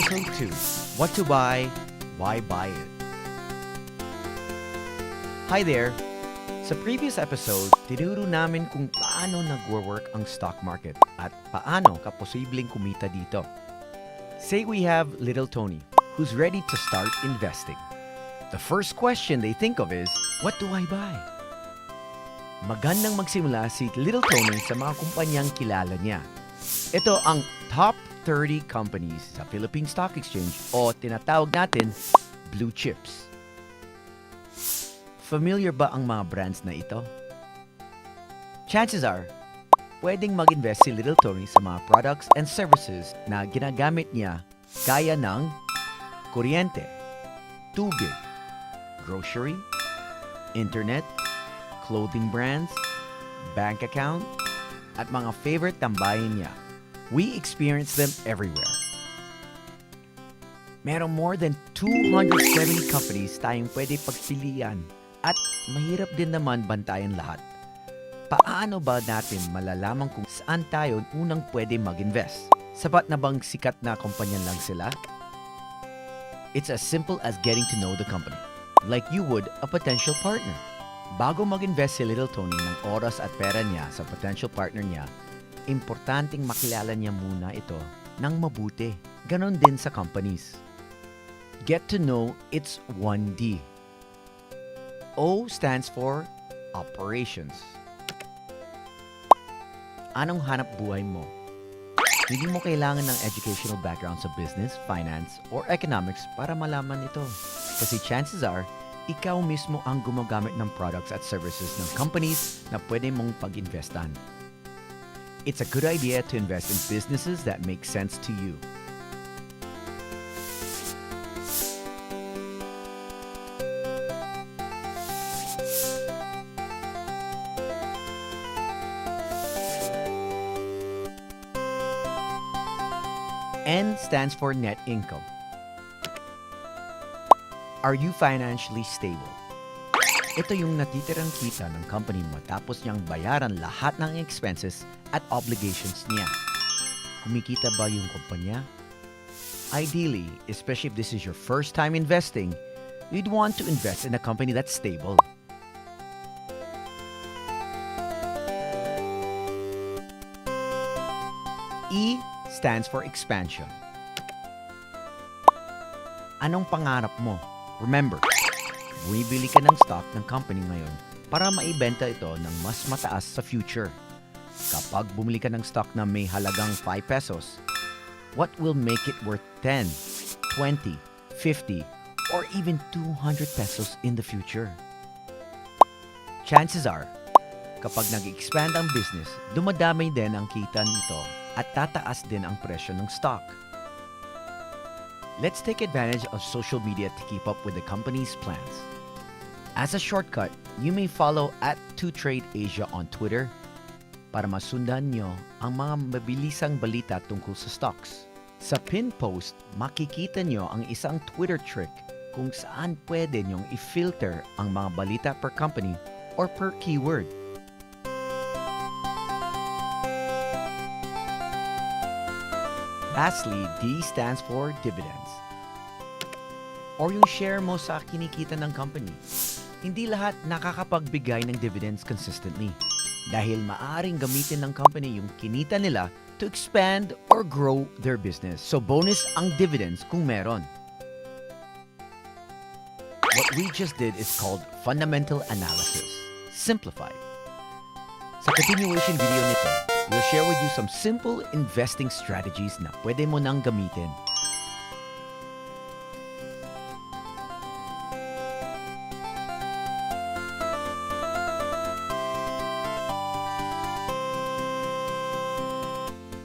Episode 2, What to Buy, Why Buy It? Hi there! Sa previous episode, tinuro namin kung paano nagwo-work ang stock market at paano ka posibleng kumita dito. Say we have little Toni, who's ready to start investing. The first question they think of is, what do I buy? Magandang magsimula si little Toni sa mga kumpanyang kilala niya. Ito ang top 30 companies sa Philippine Stock Exchange o tinatawag natin blue chips. Familiar ba ang mga brands na ito? Chances are, pwedeng mag-invest si little Toni sa mga products and services na ginagamit niya gaya ng kuryente, tubig, grocery, internet, clothing brands, bank account, at mga favorite tambahin niya. We experience them everywhere. Merong more than 270 companies tayong pwede pagpilian at mahirap din naman bantayan lahat. Paano ba natin malalaman kung saan tayo unang pwede mag-invest? Sapat na bang sikat na kumpanya lang sila? It's as simple as getting to know the company, like you would a potential partner. Bago mag-invest si little Toni ng oras at pera niya sa potential partner niya, importanteng makilala niya muna ito ng mabuti. Ganon din sa companies. Get to know its 1D. O stands for operations. Anong hanap buhay mo? Hindi mo kailangan ng educational background sa business, finance, or economics para malaman ito. Kasi chances are, ikaw mismo ang gumagamit ng products at services ng companies na pwede mong pag-investan. It's a good idea to invest in businesses that make sense to you. N stands for net income. Are you financially stable? Ito yung natitirang kita ng company matapos niyang bayaran lahat ng expenses at obligations niya. Kumikita ba yung kumpanya? Ideally, especially if this is your first time investing, you'd want to invest in a company that's stable. E stands for expansion. Anong pangarap mo? Remember, bumibili ka ng stock ng company ngayon para maibenta ito ng mas mataas sa future. Kapag bumili ka ng stock na may halagang 5 pesos, what will make it worth 10, 20, 50, or even 200 pesos in the future? Chances are, kapag nag-expand ang business, dumadami din ang kita nito at tataas din ang presyo ng stock. Let's take advantage of social media to keep up with the company's plans. As a shortcut, you may follow @2Trade Asia on Twitter para masundan nyo ang mga mabilisang balita tungkol sa stocks. Sa pin post, makikita nyo ang isang Twitter trick kung saan pwede nyong i-filter ang mga balita per company or per keyword. Lastly, D stands for dividends. Or yung share mo sa kinikita ng company. Hindi lahat nakakapagbigay ng dividends consistently dahil maaaring gamitin ng company yung kinita nila to expand or grow their business. So bonus ang dividends kung meron. What we just did is called fundamental analysis. Simplified. Sa continuation video nito, we'll share with you some simple investing strategies na pwede mo nang gamitin